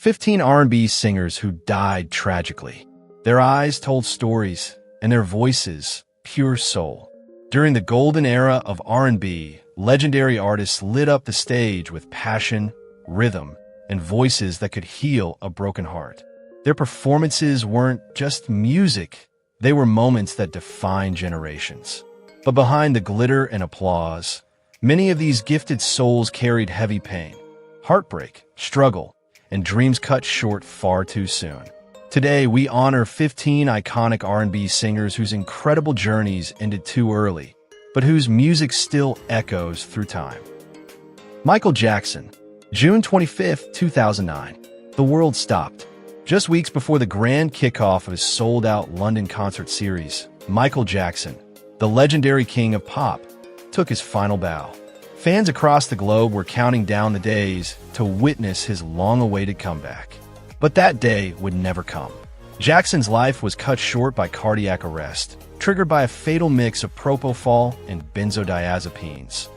15 R&B singers who died tragically. Their eyes told stories, and their voices, pure soul. During the golden era of R&B, legendary artists lit up the stage with passion, rhythm, and voices that could heal a broken heart. Their performances weren't just music, they were moments that defined generations. But behind the glitter and applause, many of these gifted souls carried heavy pain, heartbreak, struggle, and dreams cut short far too soon. Today, we honor 15 iconic R&B singers whose incredible journeys ended too early, but whose music still echoes through time. Michael Jackson, June 25, 2009. The world stopped. Just weeks before the grand kickoff of his sold-out London concert series, Michael Jackson, the legendary king of pop, took his final bow. Fans across the globe were counting down the days to witness his long-awaited comeback. But that day would never come. Jackson's life was cut short by cardiac arrest, triggered by a fatal mix of propofol and benzodiazepines,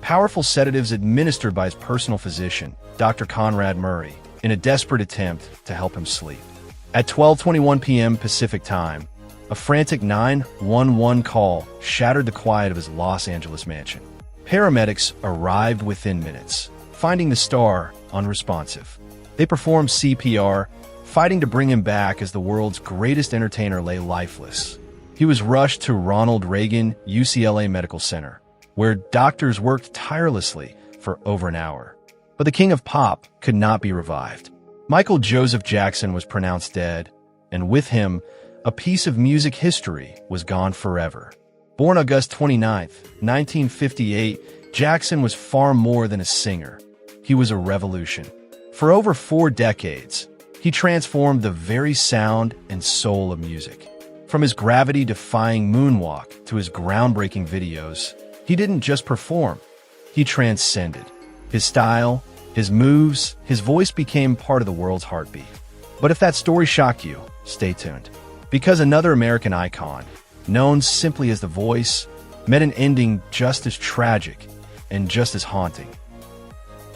powerful sedatives administered by his personal physician, Dr. Conrad Murray, in a desperate attempt to help him sleep. At 12:21 p.m. Pacific Time, a frantic 911 call shattered the quiet of his Los Angeles mansion. Paramedics arrived within minutes, finding the star unresponsive. They performed CPR, fighting to bring him back as the world's greatest entertainer lay lifeless. He was rushed to Ronald Reagan UCLA Medical Center, where doctors worked tirelessly for over an hour. But the king of pop could not be revived. Michael Joseph Jackson was pronounced dead, and with him, a piece of music history was gone forever. Born August 29, 1958, Jackson was far more than a singer. He was a revolution. For over 4 decades, he transformed the very sound and soul of music. From his gravity-defying moonwalk to his groundbreaking videos, he didn't just perform, he transcended. His style, his moves, his voice became part of the world's heartbeat. But if that story shocked you, stay tuned. Because another American icon, known simply as The Voice, met an ending just as tragic and just as haunting.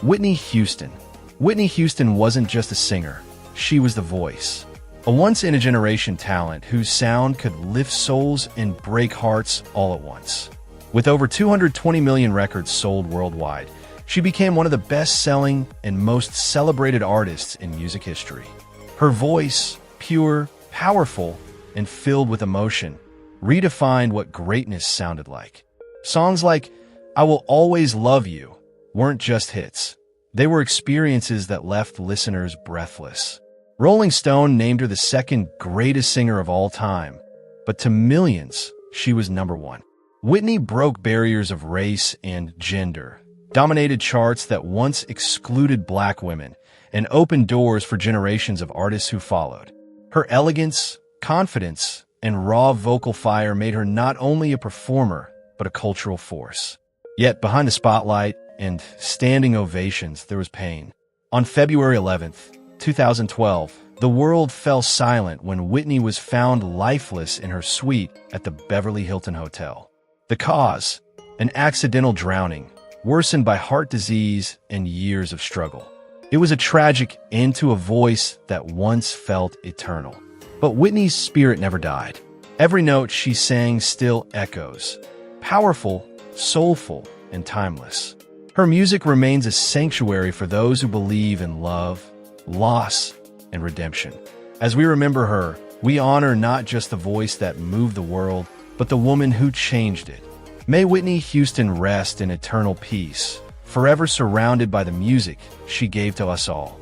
Whitney Houston. Whitney Houston wasn't just a singer, she was the voice. A once-in-a-generation talent whose sound could lift souls and break hearts all at once. With over 220 million records sold worldwide, she became one of the best-selling and most celebrated artists in music history. Her voice, pure, powerful, and filled with emotion, redefined what greatness sounded like. Songs like I Will Always Love You weren't just hits. They were experiences that left listeners breathless. Rolling Stone named her the second greatest singer of all time, but to millions, she was number one. Whitney broke barriers of race and gender, dominated charts that once excluded black women, and opened doors for generations of artists who followed. Her elegance, confidence, and raw vocal fire made her not only a performer, but a cultural force. Yet behind the spotlight and standing ovations, there was pain. On February 11th, 2012, the world fell silent when Whitney was found lifeless in her suite at the Beverly Hilton Hotel. The cause, an accidental drowning, worsened by heart disease and years of struggle. It was a tragic end to a voice that once felt eternal. But Whitney's spirit never died. Every note she sang still echoes, powerful, soulful, and timeless. Her music remains a sanctuary for those who believe in love, loss, and redemption. As we remember her, we honor not just the voice that moved the world, but the woman who changed it. May Whitney Houston rest in eternal peace, forever surrounded by the music she gave to us all.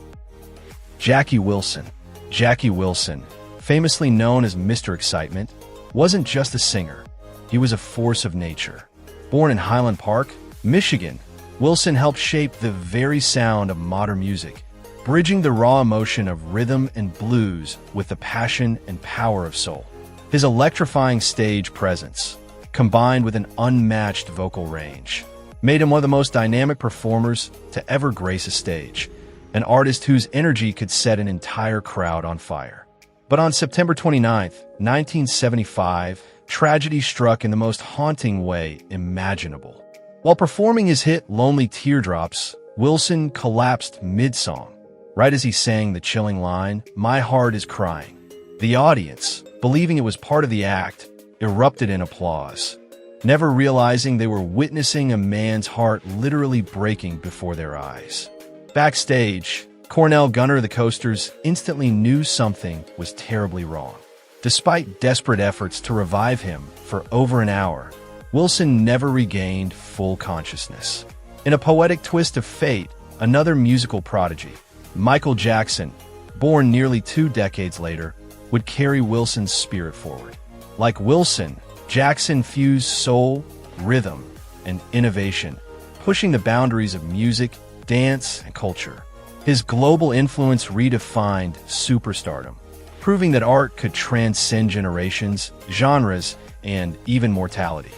Jackie Wilson. Jackie Wilson, famously known as Mr. Excitement, wasn't just a singer. He was a force of nature. Born in Highland Park, Michigan, Wilson helped shape the very sound of modern music, bridging the raw emotion of rhythm and blues with the passion and power of soul. His electrifying stage presence, combined with an unmatched vocal range, made him one of the most dynamic performers to ever grace a stage, an artist whose energy could set an entire crowd on fire. But on September 29, 1975, tragedy struck in the most haunting way imaginable. While performing his hit Lonely Teardrops, Wilson collapsed mid-song, Right as he sang the chilling line, "My heart is crying," the audience, believing it was part of the act, erupted in applause, never realizing they were witnessing a man's heart literally breaking before their eyes. Backstage, Cornell Gunner of the Coasters instantly knew something was terribly wrong. Despite desperate efforts to revive him for over an hour, Wilson never regained full consciousness. In a poetic twist of fate, another musical prodigy, Michael Jackson, born nearly 2 decades later, would carry Wilson's spirit forward. Like Wilson, Jackson fused soul, rhythm, and innovation, pushing the boundaries of music, dance, and culture. His global influence redefined superstardom, proving that art could transcend generations, genres, and even mortality.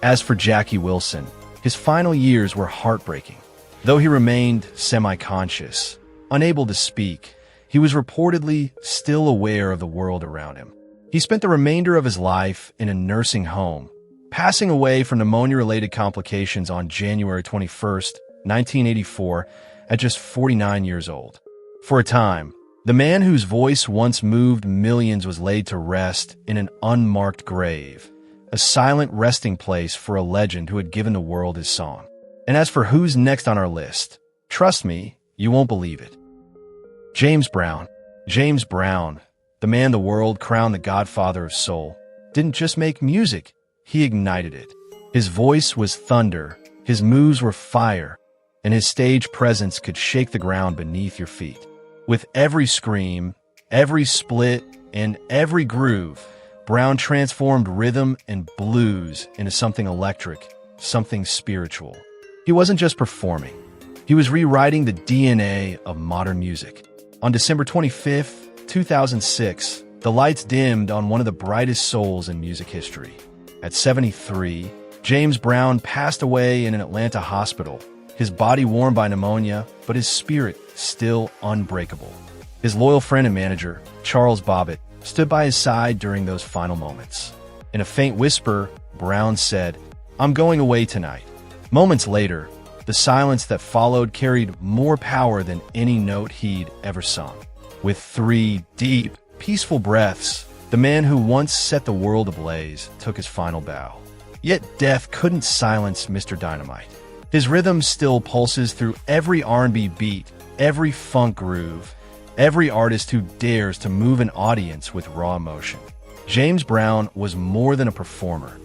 As for Jackie Wilson, his final years were heartbreaking. Though he remained semi-conscious, unable to speak, he was reportedly still aware of the world around him. He spent the remainder of his life in a nursing home, passing away from pneumonia-related complications on January 21st, 1984, at just 49 years old. For a time, the man whose voice once moved millions was laid to rest in an unmarked grave, a silent resting place for a legend who had given the world his song. And as for who's next on our list, trust me, you won't believe it. James Brown. James Brown, the man the world crowned the godfather of soul, didn't just make music, he ignited it. His voice was thunder, his moves were fire, and his stage presence could shake the ground beneath your feet. With every scream, every split, and every groove, Brown transformed rhythm and blues into something electric, something spiritual. He wasn't just performing. He was rewriting the DNA of modern music. On December 25th, 2006, the lights dimmed on one of the brightest souls in music history. At 73, James Brown passed away in an Atlanta hospital, his body worn by pneumonia, but his spirit still unbreakable. His loyal friend and manager, Charles Bobbitt, stood by his side during those final moments. In a faint whisper, Brown said, "I'm going away tonight." Moments later, the silence that followed carried more power than any note he'd ever sung. With 3 deep, peaceful breaths, the man who once set the world ablaze took his final bow. Yet death couldn't silence Mr. Dynamite. His rhythm still pulses through every R&B beat, every funk groove, every artist who dares to move an audience with raw emotion. James Brown was more than a performer.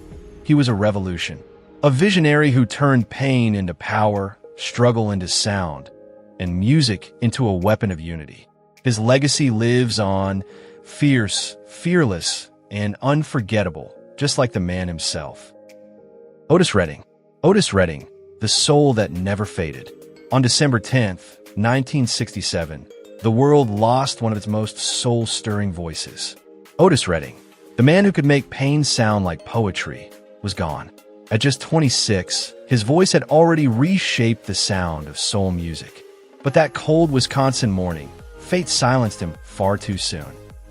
He was a revolution, a visionary who turned pain into power, struggle into sound, and music into a weapon of unity. His legacy lives on, fierce, fearless, and unforgettable, just like the man himself. Otis Redding. Otis Redding, the soul that never faded. On December 10th, 1967, the world lost one of its most soul-stirring voices. Otis Redding, the man who could make pain sound like poetry, was gone. At just 26, his voice had already reshaped the sound of soul music. But that cold Wisconsin morning, fate silenced him far too soon.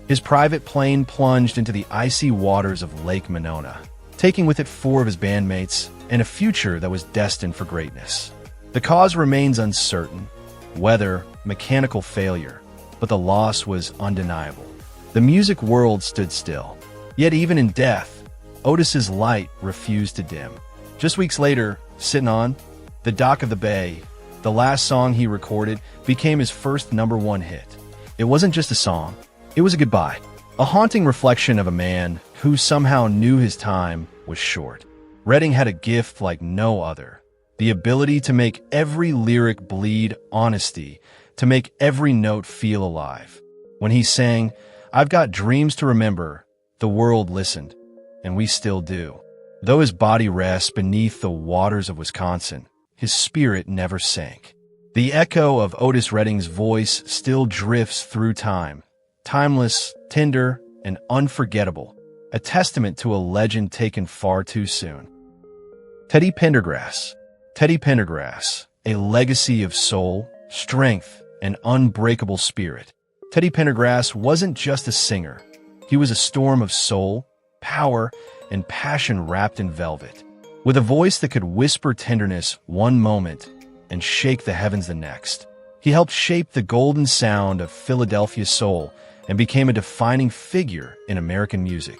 His private plane plunged into the icy waters of Lake Monona, taking with it 4 of his bandmates and a future that was destined for greatness. The cause remains uncertain, weather, mechanical failure, but the loss was undeniable. The music world stood still. Yet even in death, Otis's light refused to dim. Just weeks later, sitting on the dock of the bay, the last song he recorded became his first #1 hit. It wasn't just a song, it was a goodbye, a haunting reflection of a man who somehow knew his time was short. Redding had a gift like no other, the ability to make every lyric bleed honesty, to make every note feel alive. When he sang, "I've got dreams to remember," the world listened, and we still do. Though his body rests beneath the waters of Wisconsin, his spirit never sank. The echo of Otis Redding's voice still drifts through time, timeless, tender, and unforgettable, a testament to a legend taken far too soon. Teddy Pendergrass. Teddy Pendergrass, a legacy of soul, strength, and unbreakable spirit. Teddy Pendergrass wasn't just a singer. He was a storm of soul, power, and passion wrapped in velvet. With a voice that could whisper tenderness one moment and shake the heavens the next, He helped shape the golden sound of Philadelphia soul and became a defining figure in American music.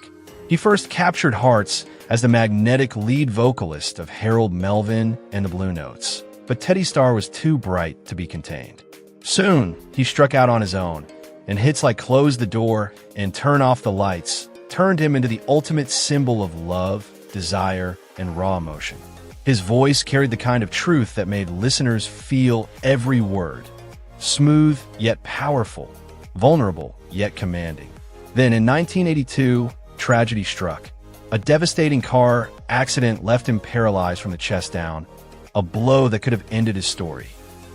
He first captured hearts as the magnetic lead vocalist of Harold Melvin and the Blue Notes, but Teddy Starr was too bright to be contained. Soon, he struck out on his own, and hits like Close the Door and Turn Off the Lights turned him into the ultimate symbol of love, desire, and raw emotion. His voice carried the kind of truth that made listeners feel every word. Smooth yet powerful, vulnerable yet commanding. Then in 1982, tragedy struck. A devastating car accident left him paralyzed from the chest down, a blow that could have ended his story.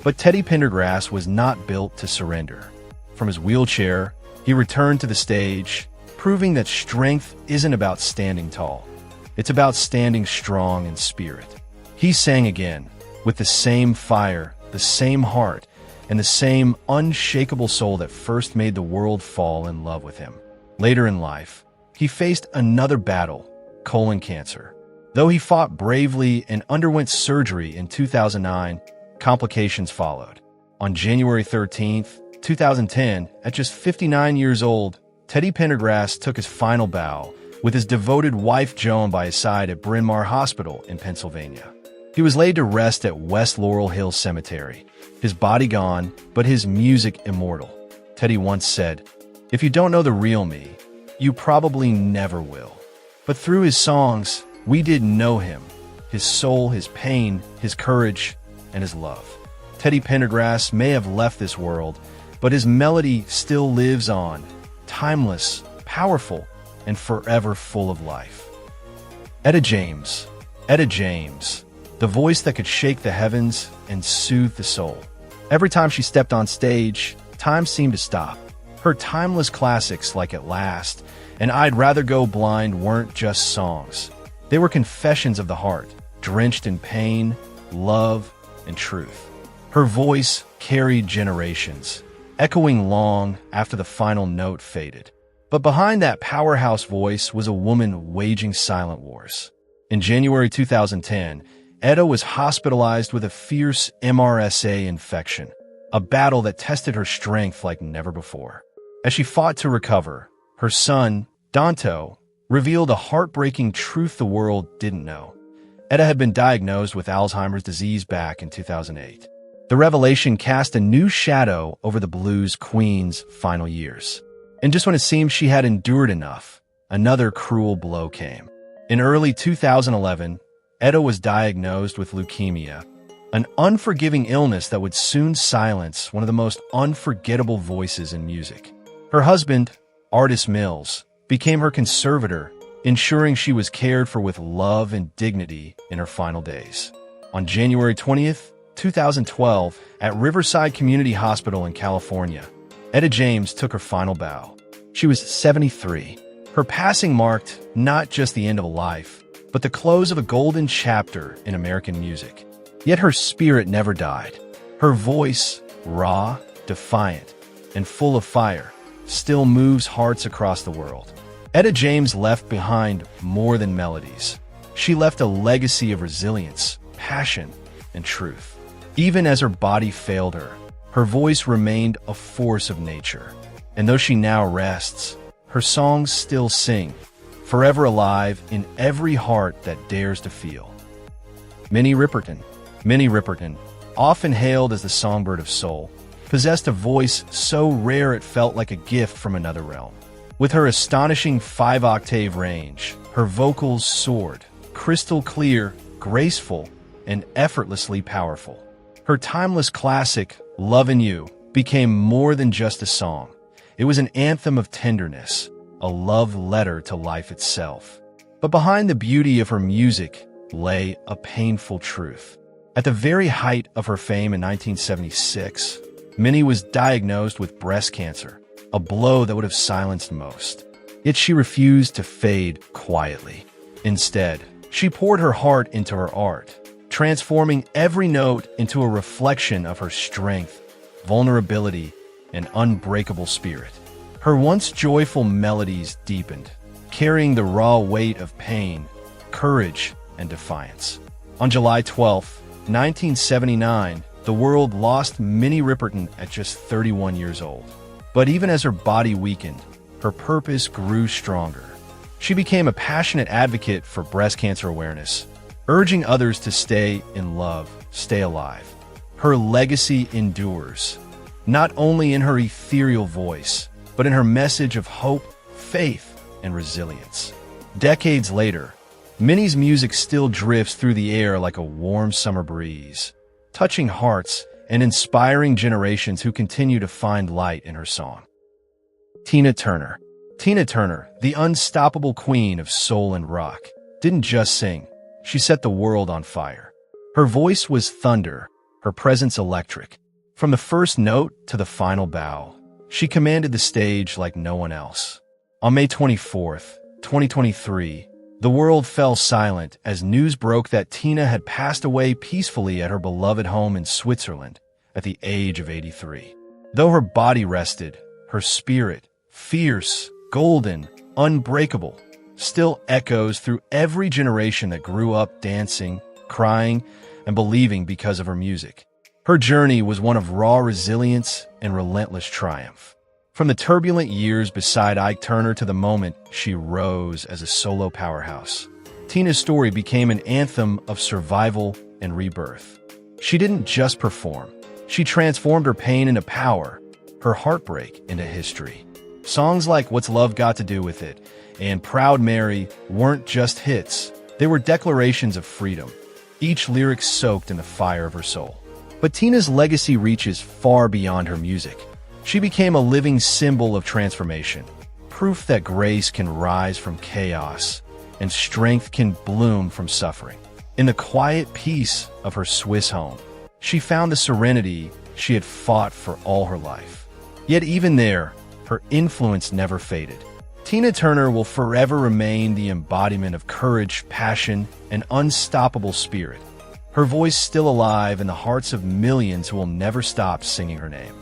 But Teddy Pendergrass was not built to surrender. From his wheelchair, he returned to the stage, proving that strength isn't about standing tall. It's about standing strong in spirit. He sang again, with the same fire, the same heart, and the same unshakable soul that first made the world fall in love with him. Later in life, he faced another battle, colon cancer. Though he fought bravely and underwent surgery in 2009, complications followed. On January 13, 2010, at just 59 years old, Teddy Pendergrass took his final bow with his devoted wife Joan by his side at Bryn Mawr Hospital in Pennsylvania. He was laid to rest at West Laurel Hill Cemetery, his body gone, but his music immortal. Teddy once said, "If you don't know the real me, you probably never will." But through his songs, we did know him, his soul, his pain, his courage, and his love. Teddy Pendergrass may have left this world, but his melody still lives on, timeless, powerful, and forever full of life. Etta James. Etta James. The voice that could shake the heavens and soothe the soul. Every time she stepped on stage, time seemed to stop. Her timeless classics like At Last and I'd Rather Go Blind weren't just songs. They were confessions of the heart, drenched in pain, love, and truth. Her voice carried generations, echoing long after the final note faded. But behind that powerhouse voice was a woman waging silent wars. In January 2010, Etta was hospitalized with a fierce MRSA infection, a battle that tested her strength like never before. As she fought to recover, her son, Danto, revealed a heartbreaking truth the world didn't know. Etta had been diagnosed with Alzheimer's disease back in 2008. The revelation cast a new shadow over the blues queen's final years. And just when it seemed she had endured enough, another cruel blow came. In early 2011, Etta was diagnosed with leukemia, an unforgiving illness that would soon silence one of the most unforgettable voices in music. Her husband, Artis Mills, became her conservator, ensuring she was cared for with love and dignity in her final days. On January 20th, 2012, at Riverside Community Hospital in California, Etta James took her final bow. She was 73. Her passing marked not just the end of a life, but the close of a golden chapter in American music. Yet her spirit never died. Her voice, raw, defiant, and full of fire, still moves hearts across the world. Etta James left behind more than melodies. She left a legacy of resilience, passion, and truth. Even as her body failed her, her voice remained a force of nature. And though she now rests, her songs still sing, forever alive in every heart that dares to feel. Minnie Riperton, often hailed as the songbird of soul, possessed a voice so rare it felt like a gift from another realm. With her astonishing 5-octave range, her vocals soared, crystal clear, graceful, and effortlessly powerful. Her timeless classic, Lovin' You, became more than just a song. It was an anthem of tenderness, a love letter to life itself. But behind the beauty of her music lay a painful truth. At the very height of her fame in 1976, Minnie was diagnosed with breast cancer, a blow that would have silenced most. Yet she refused to fade quietly. Instead, she poured her heart into her art, transforming every note into a reflection of her strength, vulnerability, and unbreakable spirit. Her once joyful melodies deepened, carrying the raw weight of pain, courage, and defiance. On July 12, 1979, the world lost Minnie Riperton at just 31 years old. But even as her body weakened, her purpose grew stronger. She became a passionate advocate for breast cancer awareness, urging others to stay in love, stay alive. Her legacy endures, not only in her ethereal voice, but in her message of hope, faith, and resilience. Decades later, Minnie's music still drifts through the air like a warm summer breeze, touching hearts and inspiring generations who continue to find light in her song. Tina Turner. Tina Turner, the unstoppable queen of soul and rock, didn't just sing, she set the world on fire. Her voice was thunder, her presence electric. From the first note to the final bow, she commanded the stage like no one else. On May 24th, 2023, the world fell silent as news broke that Tina had passed away peacefully at her beloved home in Switzerland at the age of 83. Though her body rested, her spirit, fierce, golden, unbreakable, still echoes through every generation that grew up dancing, crying, and believing because of her music. Her journey was one of raw resilience and relentless triumph. From the turbulent years beside Ike Turner to the moment she rose as a solo powerhouse, Tina's story became an anthem of survival and rebirth. She didn't just perform. She transformed her pain into power, her heartbreak into history. Songs like What's Love Got to Do with It and Proud Mary weren't just hits. They were declarations of freedom, each lyric soaked in the fire of her soul. But Tina's legacy reaches far beyond her music. She became a living symbol of transformation, proof that grace can rise from chaos and strength can bloom from suffering. In the quiet peace of her Swiss home, she found the serenity she had fought for all her life. Yet even there, her influence never faded. Tina Turner will forever remain the embodiment of courage, passion, and unstoppable spirit. Her voice still alive in the hearts of millions who will never stop singing her name.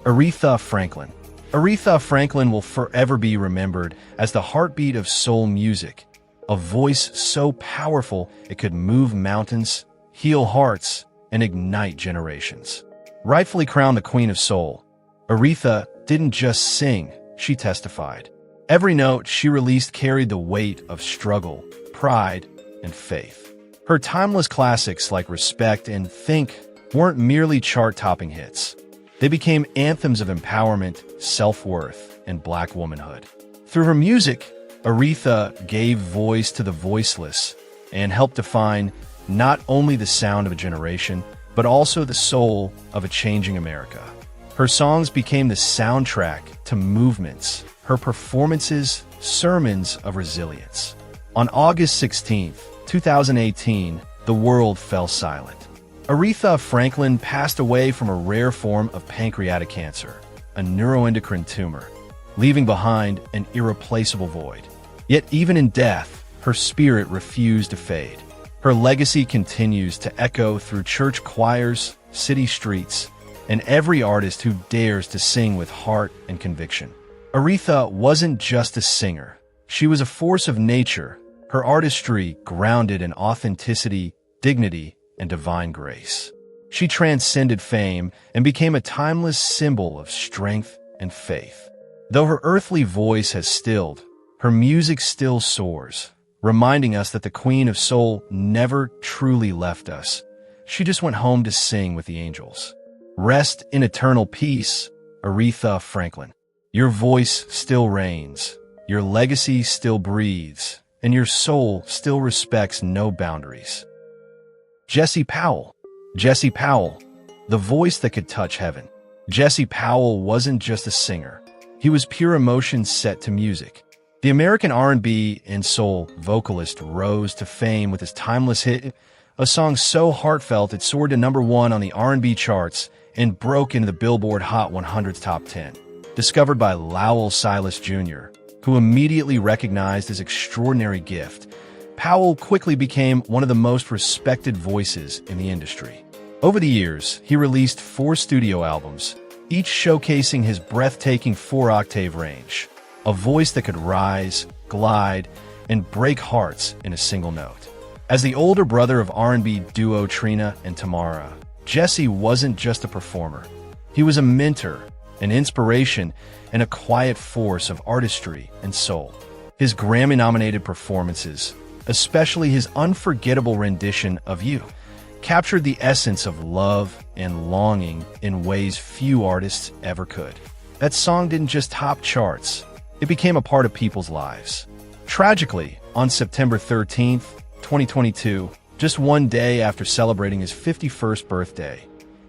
Aretha Franklin. Aretha Franklin will forever be remembered as the heartbeat of soul music, a voice so powerful it could move mountains, heal hearts, and ignite generations. Rightfully crowned the Queen of Soul, Aretha didn't just sing, she testified. Every note she released carried the weight of struggle, pride, and faith. Her timeless classics like Respect and Think weren't merely chart-topping hits. They became anthems of empowerment, self-worth, and Black womanhood. Through her music, Aretha gave voice to the voiceless and helped define not only the sound of a generation, but also the soul of a changing America. Her songs became the soundtrack to movements, her performances, sermons of resilience. On August 16, 2018, the world fell silent. Aretha Franklin passed away from a rare form of pancreatic cancer, a neuroendocrine tumor, leaving behind an irreplaceable void. Yet even in death, her spirit refused to fade. Her legacy continues to echo through church choirs, city streets, and every artist who dares to sing with heart and conviction. Aretha wasn't just a singer. She was a force of nature, her artistry grounded in authenticity, dignity, and divine grace. She transcended fame and became a timeless symbol of strength and faith. Though her earthly voice has stilled, her music still soars, reminding us that the Queen of Soul never truly left us. She just went home to sing with the angels. Rest in eternal peace, Aretha Franklin. Your voice still reigns, your legacy still breathes, and your soul still respects no boundaries. Jesse Powell. Jesse Powell, the voice that could touch heaven. Jesse Powell wasn't just a singer. He was pure emotion set to music. The American R&B and soul vocalist rose to fame with his timeless hit, a song so heartfelt it soared to #1 on the R&B charts and broke into the Billboard Hot 100's top 10. Discovered by Lowell Silas Jr., who immediately recognized his extraordinary gift, Powell quickly became one of the most respected voices in the industry. Over the years, he released 4 studio albums, each showcasing his breathtaking 4-octave range, a voice that could rise, glide, and break hearts in a single note. As the older brother of R&B duo Trina and Tamara, Jesse wasn't just a performer. He was a mentor, an inspiration, and a quiet force of artistry and soul. His Grammy-nominated performances, especially his unforgettable rendition of You, captured the essence of love and longing in ways few artists ever could. That song didn't just top charts, it became a part of people's lives. Tragically, on September 13th, 2022, just one day after celebrating his 51st birthday,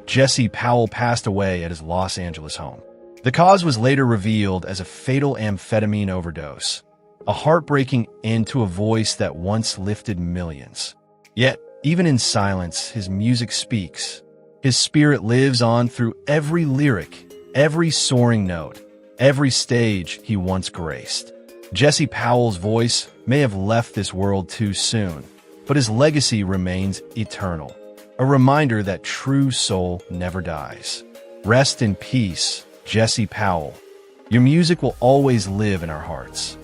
Jesse Powell passed away at his Los Angeles home. The cause was later revealed as a fatal amphetamine overdose, a heartbreaking end to a voice that once lifted millions. Yet, even in silence, his music speaks. His spirit lives on through every lyric, every soaring note, every stage he once graced. Jesse Powell's voice may have left this world too soon, but his legacy remains eternal, a reminder that true soul never dies. Rest in peace, Jesse Powell. Your music will always live in our hearts.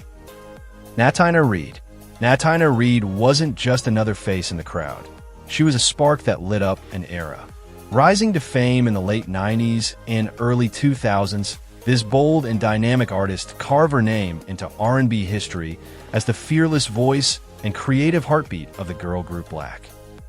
Natina Reed. Natina Reed wasn't just another face in the crowd. She was a spark that lit up an era. Rising to fame in the late 90s and early 2000s, this bold and dynamic artist carved her name into R&B history as the fearless voice and creative heartbeat of the girl group Black.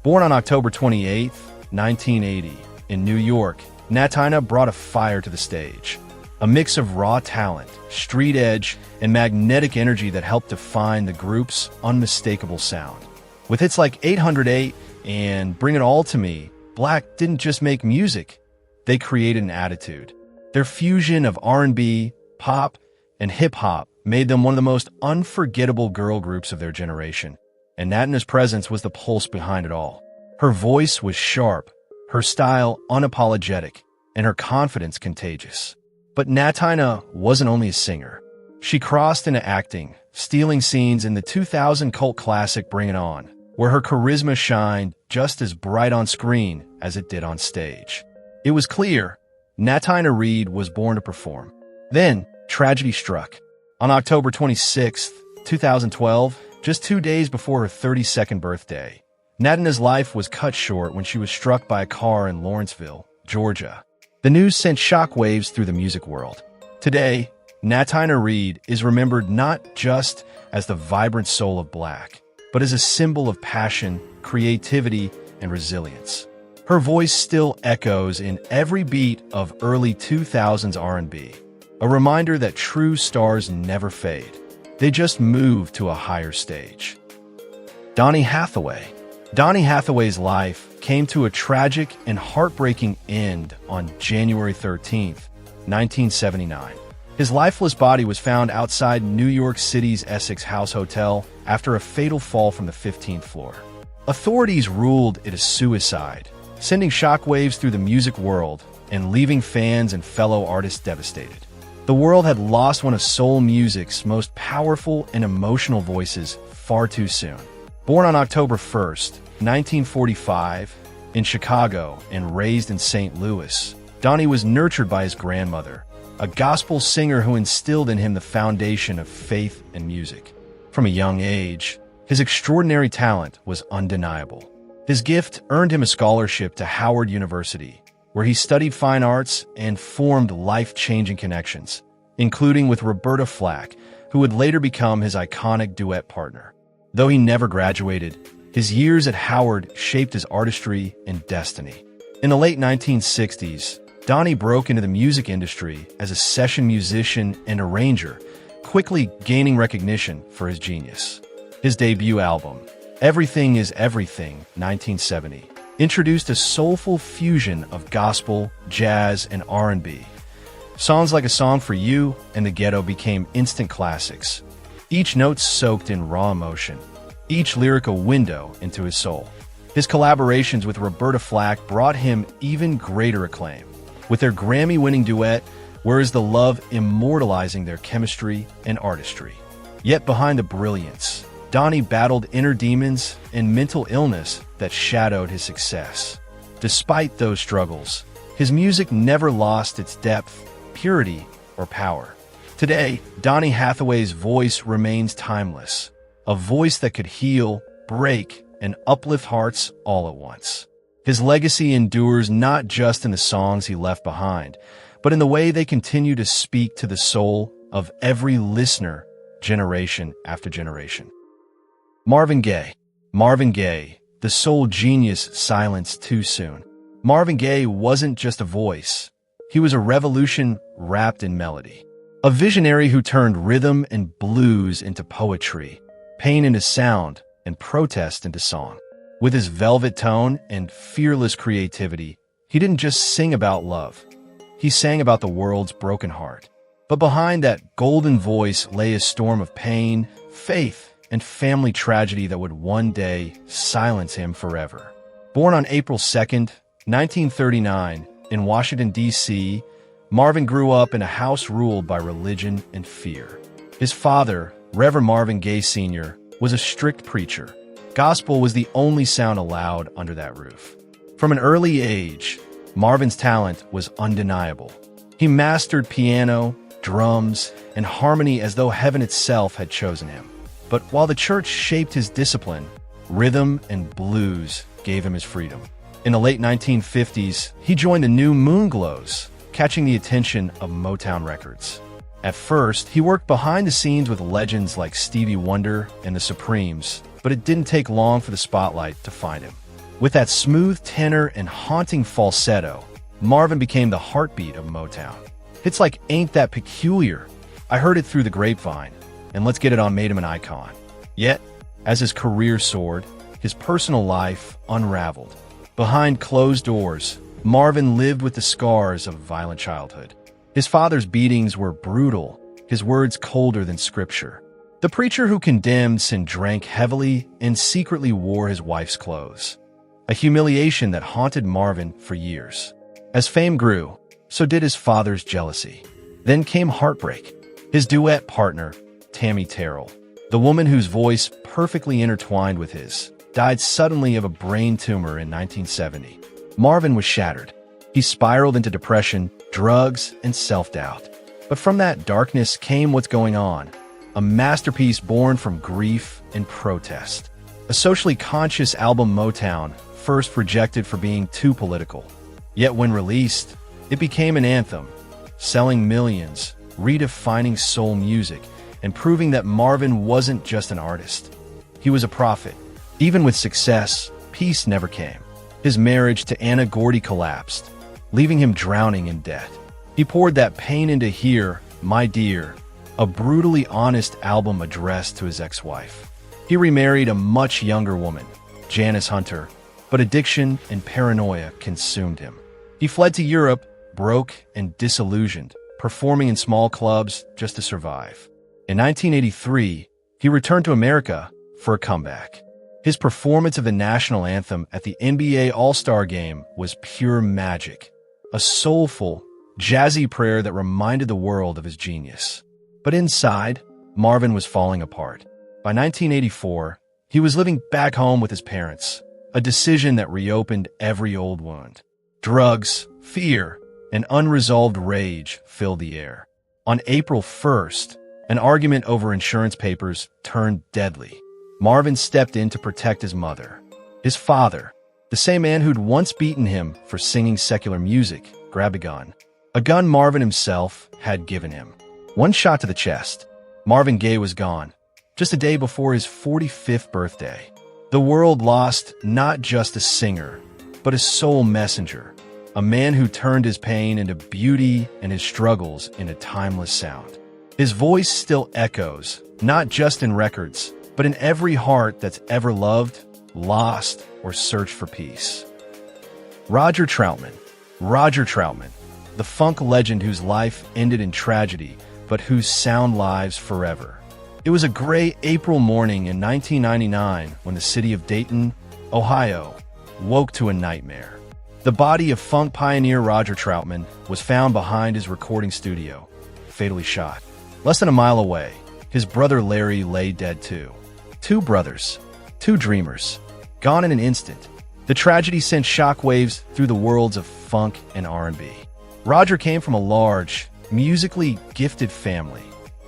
Born on October 28, 1980, in New York, Natina brought a fire to the stage. A mix of raw talent, street edge, and magnetic energy that helped define the group's unmistakable sound. With hits like 808 and Bring It All to Me, Black didn't just make music, they created an attitude. Their fusion of R&B, pop, and hip-hop made them one of the most unforgettable girl groups of their generation, and Natina's presence was the pulse behind it all. Her voice was sharp, her style unapologetic, and her confidence contagious. But Natina wasn't only a singer. She crossed into acting, stealing scenes in the 2000 cult classic Bring It On, where her charisma shined just as bright on screen as it did on stage. It was clear Natina Reed was born to perform. Then, tragedy struck. On October 26, 2012, just 2 days before her 32nd birthday, Natina's life was cut short when she was struck by a car in Lawrenceville, Georgia. The news sent shockwaves through the music world. Today, Natina Reed is remembered not just as the vibrant soul of Black, but as a symbol of passion, creativity, and resilience. Her voice still echoes in every beat of early 2000s R&B, a reminder that true stars never fade. They just move to a higher stage. Donny Hathaway. Donny Hathaway's life came to a tragic and heartbreaking end on January 13, 1979. His lifeless body was found outside New York City's Essex House Hotel after a fatal fall from the 15th floor. Authorities ruled it a suicide, sending shockwaves through the music world and leaving fans and fellow artists devastated. The world had lost one of soul music's most powerful and emotional voices far too soon. Born on October 1st, 1945, in Chicago and raised in St. Louis, Donny was nurtured by his grandmother, a gospel singer who instilled in him the foundation of faith and music. From a young age, his extraordinary talent was undeniable. His gift earned him a scholarship to Howard University, where he studied fine arts and formed life-changing connections, including with Roberta Flack, who would later become his iconic duet partner. Though he never graduated, his years at Howard shaped his artistry and destiny. In the late 1960s, Donny broke into the music industry as a session musician and arranger, quickly gaining recognition for his genius. His debut album, Everything is Everything, 1970, introduced a soulful fusion of gospel, jazz, and R&B. Songs like A Song for You and The Ghetto became instant classics, each note soaked in raw emotion, each lyric a window into his soul. His collaborations with Roberta Flack brought him even greater acclaim, with their Grammy-winning duet, Where Is the Love, immortalizing their chemistry and artistry. Yet behind the brilliance, Donny battled inner demons and mental illness that shadowed his success. Despite those struggles, his music never lost its depth, purity, or power. Today, Donny Hathaway's voice remains timeless, a voice that could heal, break, and uplift hearts all at once. His legacy endures not just in the songs he left behind, but in the way they continue to speak to the soul of every listener, generation after generation. Marvin Gaye. Marvin Gaye, the soul genius silenced too soon. Marvin Gaye wasn't just a voice. He was a revolution wrapped in melody. A visionary who turned rhythm and blues into poetry, pain into sound, and protest into song. With his velvet tone and fearless creativity, he didn't just sing about love. He sang about the world's broken heart. But behind that golden voice lay a storm of pain, faith, and family tragedy that would one day silence him forever. Born on April 2nd, 1939, in Washington, D.C., Marvin grew up in a house ruled by religion and fear. His father, Reverend Marvin Gaye Sr., was a strict preacher. Gospel was the only sound allowed under that roof. From an early age, Marvin's talent was undeniable. He mastered piano, drums, and harmony as though heaven itself had chosen him. But while the church shaped his discipline, rhythm and blues gave him his freedom. In the late 1950s, he joined the New Moonglows, catching the attention of Motown Records. At first, he worked behind the scenes with legends like Stevie Wonder and the Supremes, but it didn't take long for the spotlight to find him. With that smooth tenor and haunting falsetto, Marvin became the heartbeat of Motown. Hits like Ain't That Peculiar, I Heard It Through the Grapevine, and Let's Get It On made him an icon. Yet, as his career soared, his personal life unraveled. Behind closed doors, Marvin lived with the scars of a violent childhood. His father's beatings were brutal, his words colder than scripture. The preacher who condemned sin drank heavily and secretly wore his wife's clothes. A humiliation that haunted Marvin for years. As fame grew, so did his father's jealousy. Then came heartbreak. His duet partner, Tammy Terrell, the woman whose voice perfectly intertwined with his, died suddenly of a brain tumor in 1970. Marvin was shattered. He spiraled into depression, drugs, and self-doubt. But from that darkness came What's Going On, a masterpiece born from grief and protest. A socially conscious album Motown, first rejected for being too political. Yet when released, it became an anthem, selling millions, redefining soul music, and proving that Marvin wasn't just an artist. He was a prophet. Even with success, peace never came. His marriage to Anna Gordy collapsed, leaving him drowning in debt. He poured that pain into Here, My Dear, a brutally honest album addressed to his ex-wife. He remarried a much younger woman, Janice Hunter, but addiction and paranoia consumed him. He fled to Europe, broke and disillusioned, performing in small clubs just to survive. In 1983, he returned to America for a comeback. His performance of the national anthem at the NBA All-Star Game was pure magic, a soulful, jazzy prayer that reminded the world of his genius. But inside, Marvin was falling apart. By 1984, he was living back home with his parents, a decision that reopened every old wound. Drugs, fear, and unresolved rage filled the air. On April 1st, an argument over insurance papers turned deadly. Marvin stepped in to protect his mother. His father, the same man who'd once beaten him for singing secular music, grabbed a gun Marvin himself had given him. One shot to the chest. Marvin Gaye was gone, just a day before his 45th birthday. The world lost not just a singer, but a soul messenger, a man who turned his pain into beauty and his struggles into timeless sound. His voice still echoes, not just in records, but in every heart that's ever loved, lost, or searched for peace. Roger Troutman. Roger Troutman, the funk legend whose life ended in tragedy, but whose sound lives forever. It was a gray April morning in 1999 when the city of Dayton, Ohio, woke to a nightmare. The body of funk pioneer Roger Troutman was found behind his recording studio, fatally shot. Less than a mile away, his brother Larry lay dead too. Two brothers, two dreamers, gone in an instant. The tragedy sent shockwaves through the worlds of funk and R&B. Roger came from a large, musically gifted family.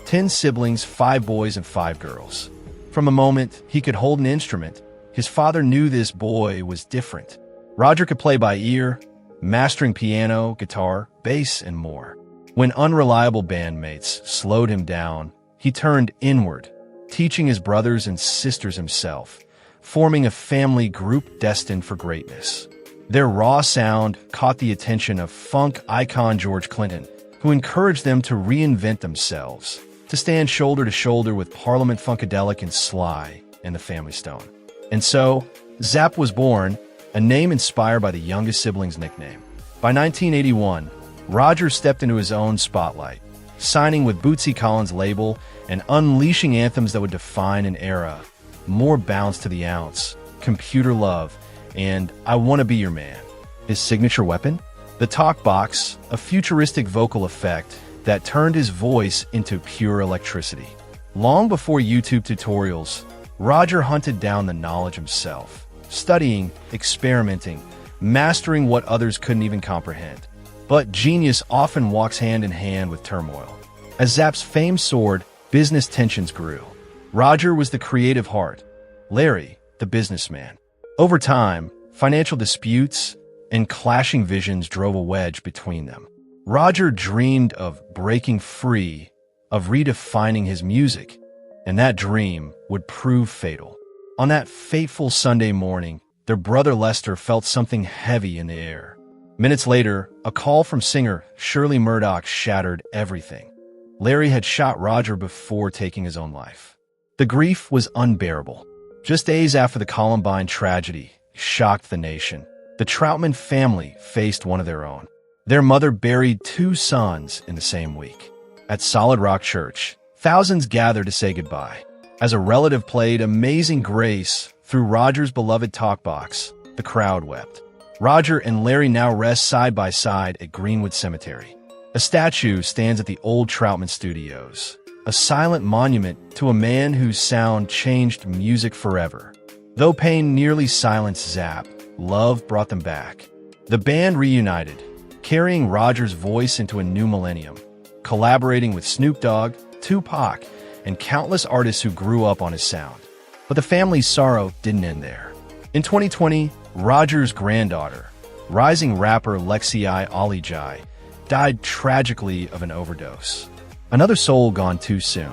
10 siblings, 5 boys and 5 girls. From the moment he could hold an instrument, his father knew this boy was different. Roger could play by ear, mastering piano, guitar, bass, and more. When unreliable bandmates slowed him down, he turned inward, teaching his brothers and sisters himself, forming a family group destined for greatness. Their raw sound caught the attention of funk icon George Clinton, who encouraged them to reinvent themselves, to stand shoulder to shoulder with Parliament Funkadelic and Sly and the Family Stone. And so, Zapp was born, a name inspired by the youngest sibling's nickname. By 1981, Roger stepped into his own spotlight, signing with Bootsy Collins' label and unleashing anthems that would define an era. More Bounce to the Ounce, Computer Love, and I Wanna Be Your Man. His signature weapon? The talk box, a futuristic vocal effect that turned his voice into pure electricity. Long before YouTube tutorials, Roger hunted down the knowledge himself, studying, experimenting, mastering what others couldn't even comprehend. But genius often walks hand in hand with turmoil. As Zapp's fame soared, business tensions grew. Roger was the creative heart, Larry, the businessman. Over time, financial disputes and clashing visions drove a wedge between them. Roger dreamed of breaking free, of redefining his music, and that dream would prove fatal. On that fateful Sunday morning, their brother Lester felt something heavy in the air. Minutes later, a call from singer Shirley Murdoch shattered everything. Larry had shot Roger before taking his own life. The grief was unbearable. Just days after the Columbine tragedy shocked the nation, the Troutman family faced one of their own. Their mother buried two sons in the same week. At Solid Rock Church, thousands gathered to say goodbye. As a relative played Amazing Grace through Roger's beloved talkbox, the crowd wept. Roger and Larry now rest side by side at Greenwood Cemetery. A statue stands at the old Troutman Studios, a silent monument to a man whose sound changed music forever. Though pain nearly silenced Zapp, love brought them back. The band reunited, carrying Roger's voice into a new millennium, collaborating with Snoop Dogg, Tupac, and countless artists who grew up on his sound. But the family's sorrow didn't end there. In 2020, Roger's granddaughter, rising rapper Lexi Aaliyah, died tragically of an overdose. Another soul gone too soon.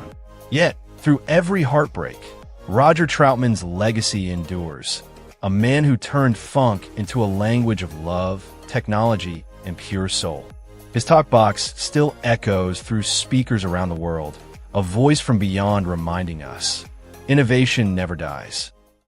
Yet, through every heartbreak, Roger Troutman's legacy endures. A man who turned funk into a language of love, technology, and pure soul. His talkbox still echoes through speakers around the world, a voice from beyond reminding us, innovation never dies.